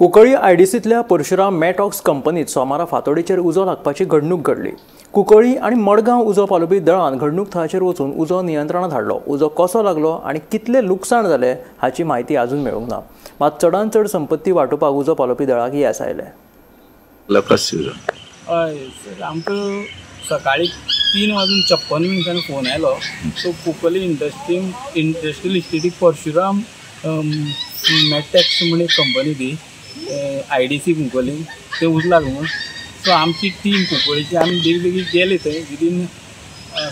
कुंकळ्ळी आयडीसींतल्या परशुराम मॅटॉक्स कंपनीत सोमारा फांतोडेचेर उजो लागपाची घडणूक घडली। कुंकळ्ळी आनी मडगांव उजो पालोवपी दळान घडणूक थळाचेर वचून उजो नियंत्रणांत हाडलो। उजो कसो लागलो आनी कितले लुकसाण जाले हाची म्हायती अजून मेळूंक ना। मात चडांत चड संपत्ती वांटोवपाक उजो पालोवपी दळाक येस आयले। हय सर, आमकां सकाळी 3:56 फोन आयलो। सो कुंकळ्ळी इंडस्ट्रियल इस्टेटीक परशुराम मॅटॅक्स म्हणून एक कंपनी ती आयडीसी कुंकळ्ळी ते उजलाक म्हणून। सो आमची टीम कुंकळ्ळीची आमी बेगीन गेले थंय। विदीन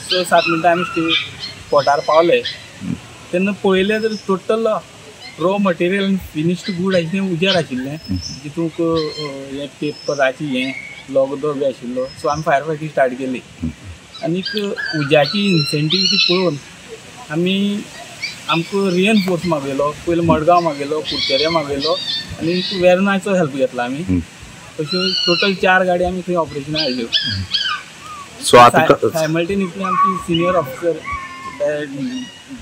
6-7 मिनटां आमी स्पॉटार पावले। तेन्ना पळयलें तर टोटल रॉ मटेरियल आनी फिनिश्ड गूड आशिल्लें उजार आशिल्लें, जितूंक हे पेपराची हे लॉगदो बी आशिल्लो। सो आमी फायर फायटींग स्टार्ट केली आनीक उज्याची इन्सेंटिव्हिटी पळोवन आमकां रिएनफोर्स मागयलो। पयलीं मडगांव मागयलो, कुडचेरे मागयलो आनी वेर्नाचो हेल्प घेतला आमी। अश्यो टोटल 4 गाडी आमी थंय ऑपरेशनाक हाडल्यो। सायमल्टेनियसली आमची senior officer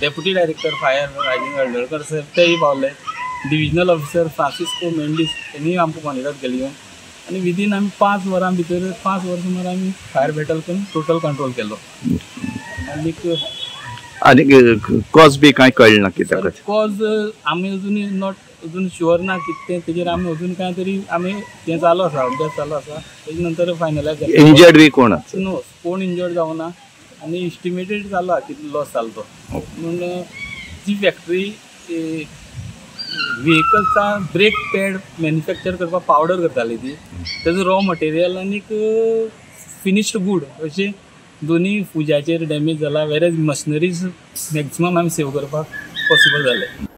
deputy director fire Rajendra Haldalkar sir तेय पावले। डिविजनल ऑफिसर फ्रांसिस्को मेंडीस तेणीय आमकां मॉनिटर केली आनी विदीन आमी 5 वरां भितर 5 वरां सुमार आमी फायर बॅटल करून टोटल कंट्रोल केलो। आनी कॉज बी कांय कळना कित्याक कॉज आमी अजून शुअर ना कितें तेजेर आमी अजून कांय तरी आमी तें चालू आसा, अभ्यास चालू आसा। तेजे नंतर फायनलायज जाता। इंजर्ड बी कोण नो, कोण इंजर्ड जावना आनी इस्टिमेटेड जाला कितलो लॉस जालो तो। म्हणून जी फॅक्टरी व्हेकल्सचा ब्रेक पॅड मॅन्युफॅक्चर करपाक पावडर करताली ती, तेजो रॉ मटेरियल आनीक फिनिश्ड गूड अशें दोनी फुजाचेर डॅमेज जाला। वेरेज मशिनरीज मॅक्सिमम आमी सेव करपाक पॉसिबल जालें।